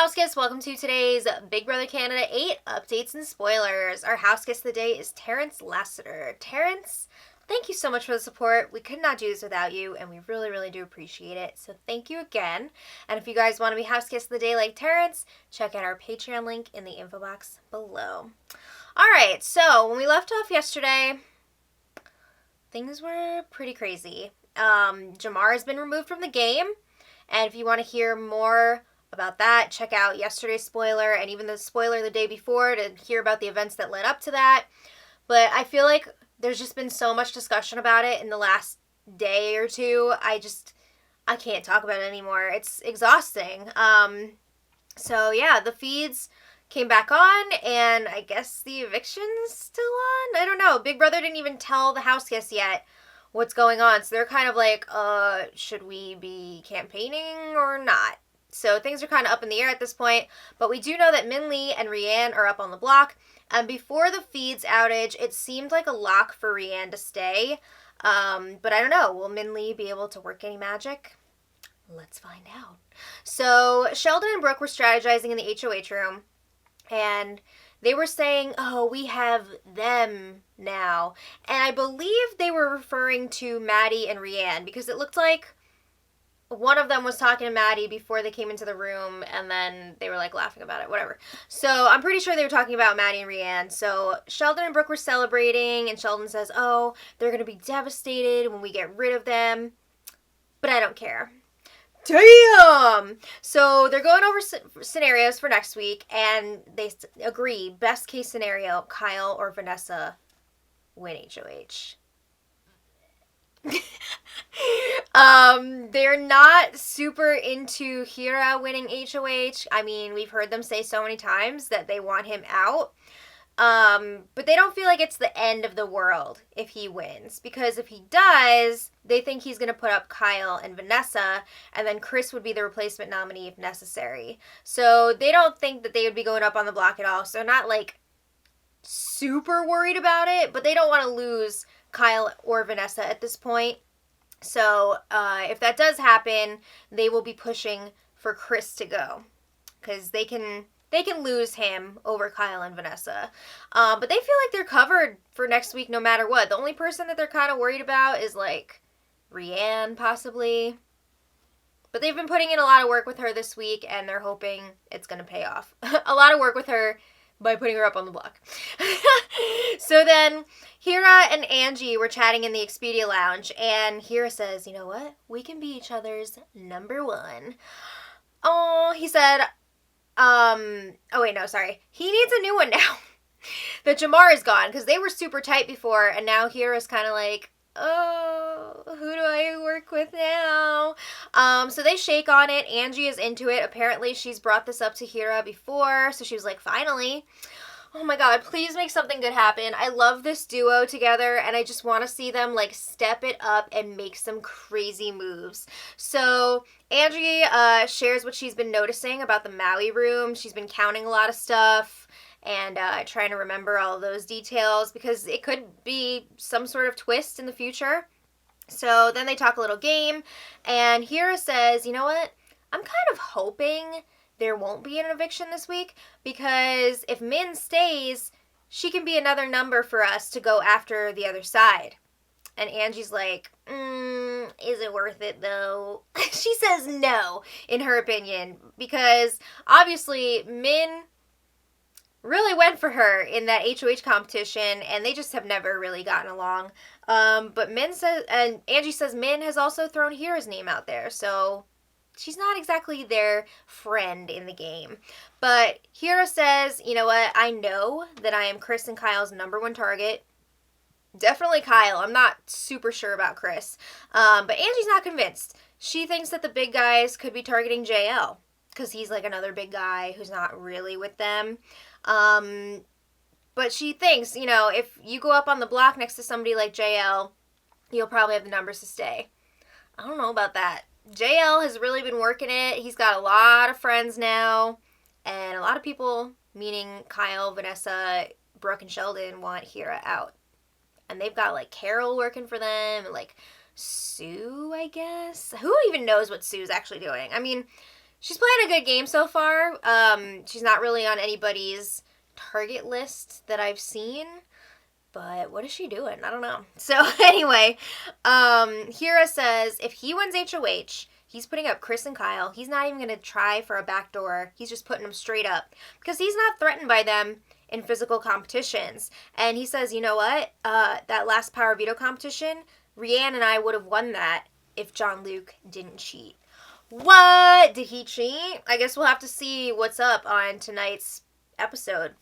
house guests, welcome to today's Big Brother Canada 8 updates and spoilers. Our house guest of the day is Terrence Lassiter. Terrence, thank you so much for the support. We could not do this without you, and we really, really do appreciate it. So thank you again. And if you guys want to be house guests of the day like Terrence, check out our Patreon link in the info box below. Alright, so when we left off yesterday, things were pretty crazy. Jamar has been removed from the game, and if you want to hear more about that, check out yesterday's spoiler and even the spoiler the day before to hear about the events that led up to that. But I feel like there's just been so much discussion about it in the last day or two. I can't talk about it anymore. It's exhausting. So yeah, the feeds came back on, and I guess the eviction's still on? I don't know. Big Brother didn't even tell the house guests yet what's going on. So they're kind of like, should we be campaigning or not? So things are kind of up in the air at this point, but we do know that Minh-Lee and Rianne are up on the block. And before the feeds outage, it seemed like a lock for Rianne to stay. But I don't know. Will Minh-Lee be able to work any magic? Let's find out. So Sheldon and Brooke were strategizing in the HOH room, and they were saying, oh, we have them now. And I believe they were referring to Maddie and Rianne, because it looked like one of them was talking to Maddie before they came into the room, and then they were like laughing about it, whatever. So I'm pretty sure they were talking about Maddie and Rianne. So Sheldon and Brooke were celebrating, and Sheldon says, oh, they're going to be devastated when we get rid of them. But I don't care. Damn! So they're going over scenarios for next week, and they agree, best case scenario, Kyle or Vanessa win HOH. They're not super into Hira winning HOH. I mean, we've heard them say so many times that they want him out. But they don't feel like it's the end of the world if he wins. Because if he does, they think he's going to put up Kyle and Vanessa, and then Chris would be the replacement nominee if necessary. So they don't think that they would be going up on the block at all. So not like super worried about it, but they don't want to lose Kyle or Vanessa at this point. So if that does happen, they will be pushing for Chris to go, because they can lose him over Kyle and Vanessa. But they feel like they're covered for next week no matter what. The only person that they're kind of worried about is like Rianne possibly. But they've been putting in a lot of work with her this week, and they're hoping it's going to pay off. A lot of work with her by putting her up on the block. So then Hira and Angie were chatting in the Expedia Lounge, and Hira says, you know what? We can be each other's number one. Oh, he said, he needs a new one now. That Jamar is gone, because they were super tight before, and now Hira's kind of like, oh, who do I work with now? So they shake on it. Angie is into it. Apparently she's brought this up to Hira before, so she was like, finally. Oh my god, please make something good happen. I love this duo together, and I just want to see them like step it up and make some crazy moves. So Angie shares what she's been noticing about the Maui room. She's been counting a lot of stuff and trying to remember all of those details, because it could be some sort of twist in the future. So then they talk a little game, and Hira says, you know what? I'm kind of hoping there won't be an eviction this week, because if Min stays, she can be another number for us to go after the other side. And Angie's like, is it worth it though? She says no, in her opinion, because obviously Min really went for her in that HOH competition, and they just have never really gotten along. But Angie says Min has also thrown Hira's name out there, so she's not exactly their friend in the game. But Hira says, you know what, I know that I am Chris and Kyle's number one target. Definitely Kyle. I'm not super sure about Chris. But Angie's not convinced. She thinks that the big guys could be targeting JL, because he's like another big guy who's not really with them. But she thinks, you know, if you go up on the block next to somebody like JL, you'll probably have the numbers to stay. I don't know about that. JL has really been working it. He's got a lot of friends now, and a lot of people, meaning Kyle, Vanessa, Brooke, and Sheldon, want Hira out. And they've got like Carol working for them, and like Sue, I guess. Who even knows what Sue's actually doing? I mean, she's playing a good game so far. She's not really on anybody's target list that I've seen. But what is she doing? I don't know. So anyway, Hira says if he wins HOH, he's putting up Chris and Kyle. He's not even going to try for a backdoor. He's just putting them straight up because he's not threatened by them in physical competitions. And he says, you know what? That last Power Veto competition, Rhiannon and I would have won that if Jean-Luc didn't cheat. What? Did he cheat? I guess we'll have to see what's up on tonight's episode.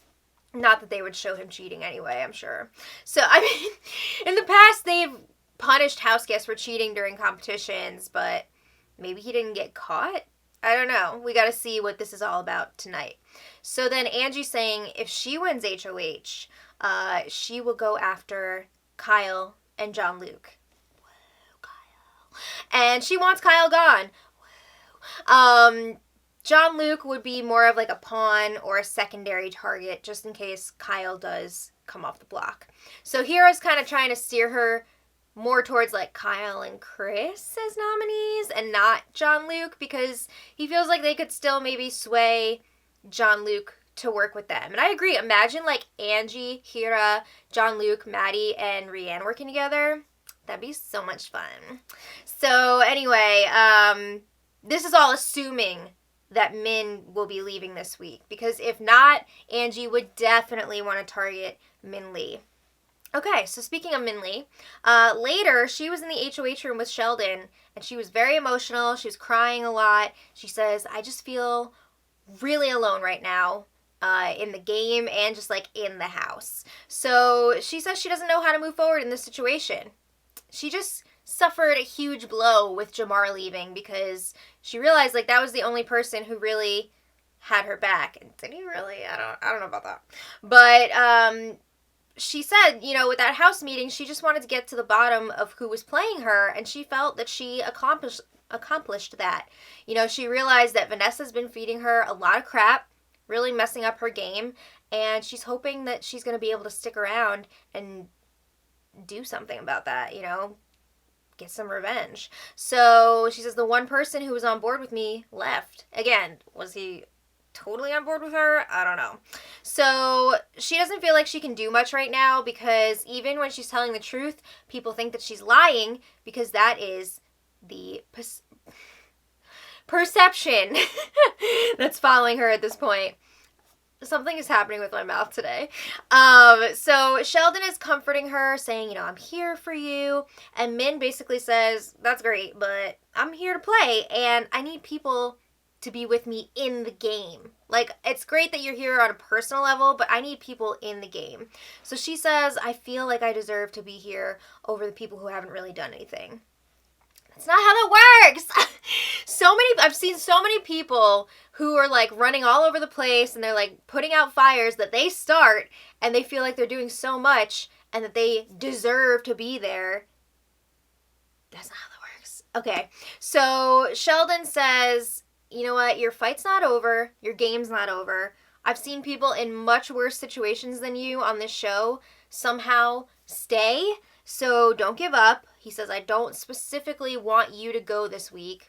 Not that they would show him cheating anyway, I'm sure. So, I mean, in the past, they've punished house guests for cheating during competitions, but maybe he didn't get caught? I don't know. We got to see what this is all about tonight. So then Angie's saying if she wins HOH, she will go after Kyle and Jean-Luc. Whoa, Kyle. And she wants Kyle gone. Whoa. Jean-Luc would be more of like a pawn or a secondary target just in case Kyle does come off the block. So Hira's kind of trying to steer her more towards like Kyle and Chris as nominees and not Jean-Luc because he feels like they could still maybe sway Jean-Luc to work with them. And I agree. Imagine like Angie, Hira, Jean-Luc, Maddie, and Rhiannon working together. That'd be so much fun. So anyway, this is all assuming that Min will be leaving this week. Because if not, Angie would definitely want to target Minh-Lee. Okay, so speaking of Minh-Lee, later she was in the HOH room with Sheldon, and she was very emotional. She was crying a lot. She says, I just feel really alone right now in the game and just like in the house. So she says she doesn't know how to move forward in this situation. She just suffered a huge blow with Jamar leaving because she realized like that was the only person who really had her back. And did he really? I don't know about that. But she said, you know, with that house meeting, she just wanted to get to the bottom of who was playing her, and she felt that she accomplished that. You know, she realized that Vanessa's been feeding her a lot of crap, really messing up her game, and she's hoping that she's going to be able to stick around and do something about that, you know, get some revenge. So she says the one person who was on board with me left. Again, was he totally on board with her? I don't know. So she doesn't feel like she can do much right now because even when she's telling the truth, people think that she's lying because that is the perception that's following her at this point. Something is happening with my mouth today. So Sheldon is comforting her, saying, you know, I'm here for you. And Min basically says, that's great, but I'm here to play, and I need people to be with me in the game. Like, it's great that you're here on a personal level, but I need people in the game. So she says, I feel like I deserve to be here over the people who haven't really done anything. That's not how that works. I've seen so many people who are like running all over the place and they're like putting out fires that they start and they feel like they're doing so much and that they deserve to be there. That's not how that works. Okay, so Sheldon says, you know what, your fight's not over, your game's not over. I've seen people in much worse situations than you on this show somehow stay, so don't give up. He says, I don't specifically want you to go this week.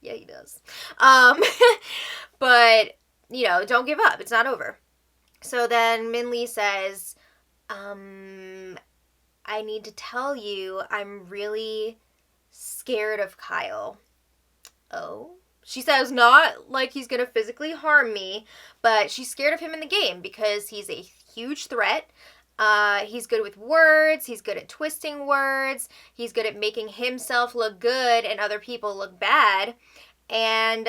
Yeah, he does. But, you know, don't give up. It's not over. So then Minh-Lee says, I need to tell you, I'm really scared of Kyle. Oh? She says not like he's going to physically harm me, but she's scared of him in the game because he's a huge threat. He's good with words. He's good at twisting words. He's good at making himself look good and other people look bad. And,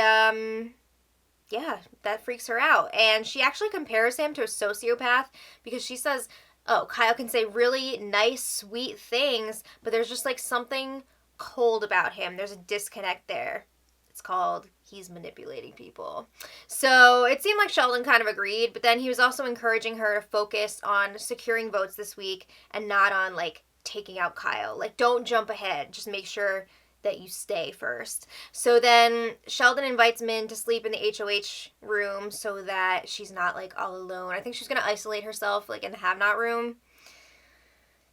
yeah, that freaks her out. And she actually compares him to a sociopath because she says, oh, Kyle can say really nice, sweet things, but there's just like something cold about him. There's a disconnect there. It's called he's manipulating people. So it seemed like Sheldon kind of agreed, but then he was also encouraging her to focus on securing votes this week and not on like taking out Kyle. Like, don't jump ahead. Just make sure that you stay first. So then Sheldon invites Min to sleep in the HOH room so that she's not like all alone. I think she's going to isolate herself like in the have-not room.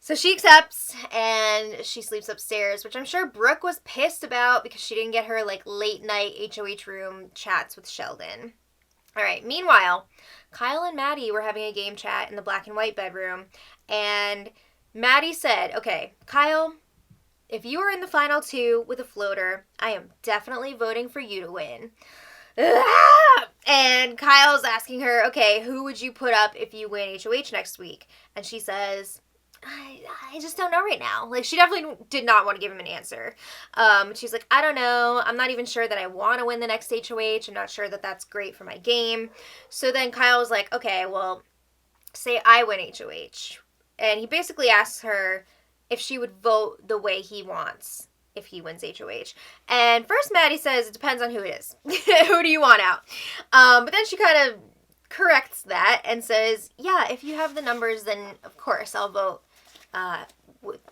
So she accepts, and she sleeps upstairs, which I'm sure Brooke was pissed about because she didn't get her, like, late-night HOH room chats with Sheldon. All right, meanwhile, Kyle and Maddie were having a game chat in the black and white bedroom, and Maddie said, okay, Kyle, if you were in the final two with a floater, I am definitely voting for you to win. And Kyle's asking her, okay, who would you put up if you win HOH next week? And she says, I just don't know right now. Like, she definitely did not want to give him an answer. She's like, I don't know. I'm not even sure that I want to win the next HOH. I'm not sure that that's great for my game. So then Kyle's like, okay, well, say I win HOH. And he basically asks her if she would vote the way he wants if he wins HOH. And first Maddie says it depends on who it is. Who do you want out? But then she kind of corrects that and says, yeah, if you have the numbers, then of course I'll vote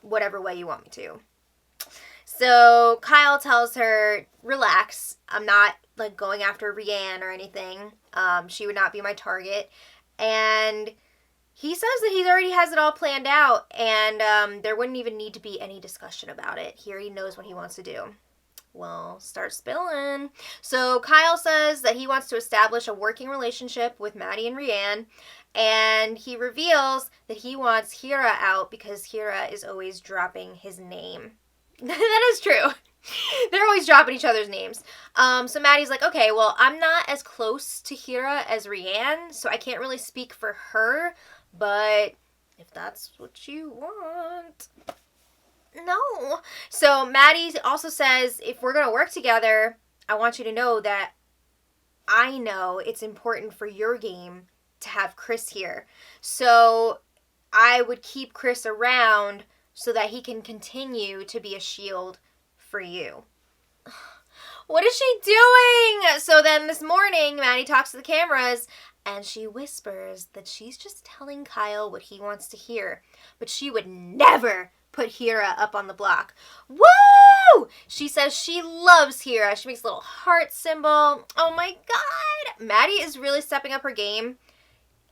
whatever way you want me to. So Kyle tells her, relax, I'm not like going after Rianne or anything. She would not be my target. And he says that he already has it all planned out, and there wouldn't even need to be any discussion about it. He already knows what he wants to do. Well, start spilling. So Kyle says that he wants to establish a working relationship with Maddie and Rianne, and he reveals that he wants Hira out because Hira is always dropping his name. That is true. They're always dropping each other's names. So Maddie's like, okay, well, I'm not as close to Hira as Rianne, so I can't really speak for her, but if that's what you want... No. So Maddie also says, if we're going to work together, I want you to know that I know it's important for your game to have Chris here. So I would keep Chris around so that he can continue to be a shield for you. What is she doing? So then this morning, Maddie talks to the cameras and she whispers that she's just telling Kyle what he wants to hear. But she would never put Hira up on the block. Woo! She says she loves Hira. She makes a little heart symbol. Oh my god! Maddie is really stepping up her game.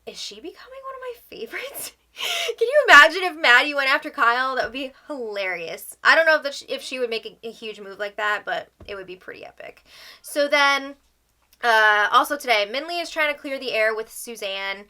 Is she becoming one of my favorites? Can you imagine if Maddie went after Kyle? That would be hilarious. I don't know if she would make a huge move like that, but it would be pretty epic. So then, also today, Minh-Lee is trying to clear the air with Suzanne.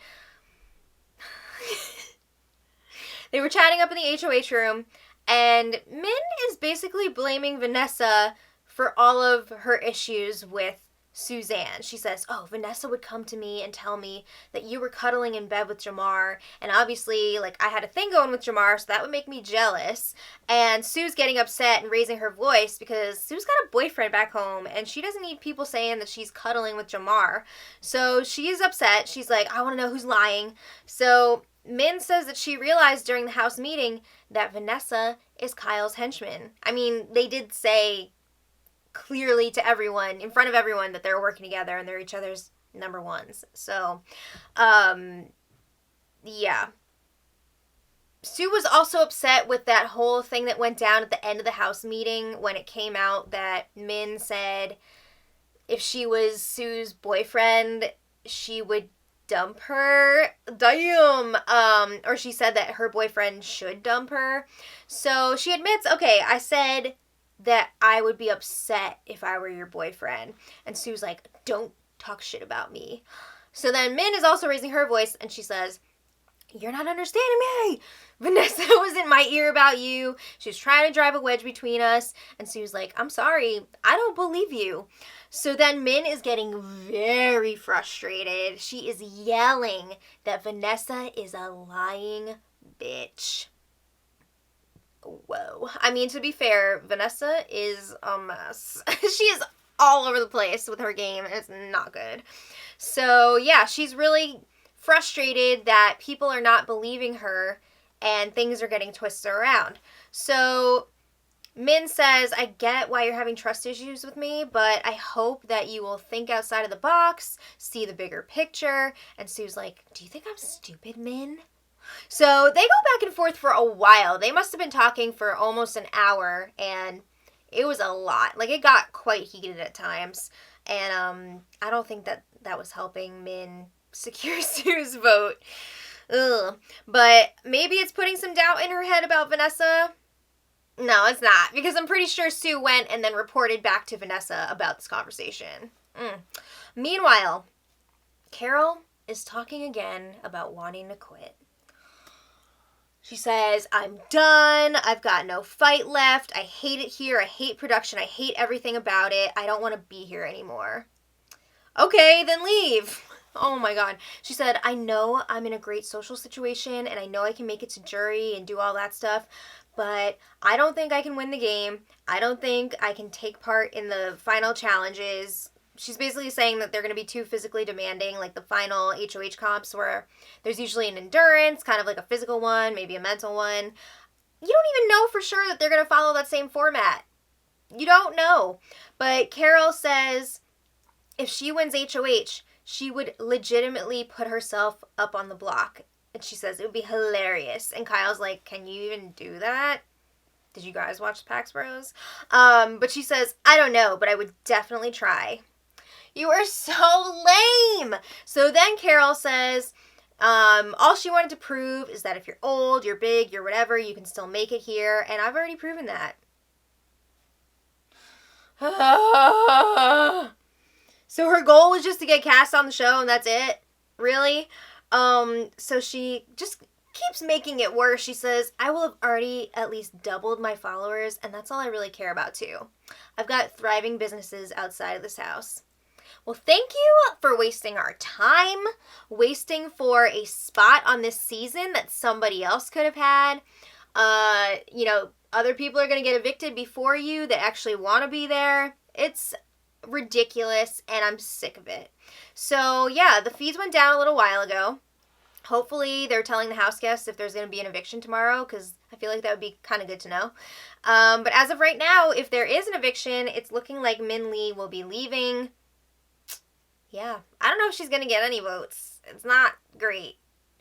They were chatting up in the HOH room, and Min is basically blaming Vanessa for all of her issues with Suzanne. She says, oh, Vanessa would come to me and tell me that you were cuddling in bed with Jamar, and obviously, like, I had a thing going with Jamar, so that would make me jealous. And Sue's getting upset and raising her voice because Sue's got a boyfriend back home, and she doesn't need people saying that she's cuddling with Jamar. So she's upset. She's like, I want to know who's lying. So Min says that she realized during the house meeting that Vanessa is Kyle's henchman. I mean, they did say clearly to everyone, in front of everyone, that they're working together and they're each other's number ones. So, yeah. Sue was also upset with that whole thing that went down at the end of the house meeting when it came out that Min said if she was Sue's boyfriend, she would dump her. Damn. Or she said that her boyfriend should dump her. So she admits, okay, I said that I would be upset if I were your boyfriend. And Sue's like, don't talk shit about me. So then Min is also raising her voice and she says, you're not understanding me. Vanessa was in my ear about you. She was trying to drive a wedge between us. And Sue's like, I'm sorry. I don't believe you. So then Min is getting very frustrated. She is yelling that Vanessa is a lying bitch. Whoa. I mean, to be fair, Vanessa is a mess. She is all over the place with her game. And it's not good. So yeah, she's really frustrated that people are not believing her and things are getting twisted around. So Min says, I get why you're having trust issues with me, but I hope that you will think outside of the box, see the bigger picture. And Sue's like, do you think I'm stupid, Min? So they go back and forth for a while. They must have been talking for almost an hour, and it was a lot. Like, it got quite heated at times. And I don't think that was helping Min secure Sue's vote. Ugh. But maybe it's putting some doubt in her head about Vanessa. No, it's not, because I'm pretty sure Sue went and then reported back to Vanessa about this conversation. Meanwhile, Carol is talking again about wanting to quit. She says, I'm done. I've got no fight left. I hate it here. I hate production. I hate everything about it. I don't want to be here anymore. Okay, then leave. Oh my God. She said, I know I'm in a great social situation and I know I can make it to jury and do all that stuff, but I don't think I can win the game. I don't think I can take part in the final challenges. She's basically saying that they're going to be too physically demanding, like the final HOH comps where there's usually an endurance, kind of like a physical one, maybe a mental one. You don't even know for sure that they're going to follow that same format. You don't know. But Carol says if she wins HOH, she would legitimately put herself up on the block. And she says it would be hilarious. And Kyle's like, can you even do that? Did you guys watch the Pax Bros? But she says, I don't know, but I would definitely try. You are so lame. So then Carol says, all she wanted to prove is that if you're old, you're big, you're whatever, you can still make it here. And I've already proven that. So her goal was just to get cast on the show and that's it? Really? So she just keeps making it worse. She says, I will have already at least doubled my followers and that's all I really care about too. I've got thriving businesses outside of this house. Well, thank you for wasting our time, wasting for a spot on this season that somebody else could have had. Other people are going to get evicted before you that actually want to be there. It's ridiculous, and I'm sick of it. So, yeah, the feeds went down a little while ago. Hopefully, they're telling the house guests if there's going to be an eviction tomorrow, because I feel like that would be kind of good to know. But as of right now, if there is an eviction, it's looking like Minh-Lee will be leaving. Yeah, I don't know if she's going to get any votes. It's not great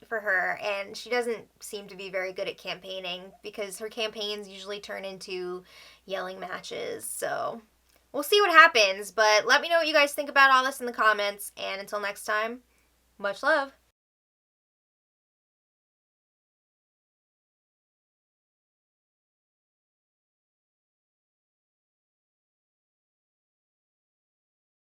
for her, and she doesn't seem to be very good at campaigning because her campaigns usually turn into yelling matches. So we'll see what happens, but let me know what you guys think about all this in the comments, and until next time, much love.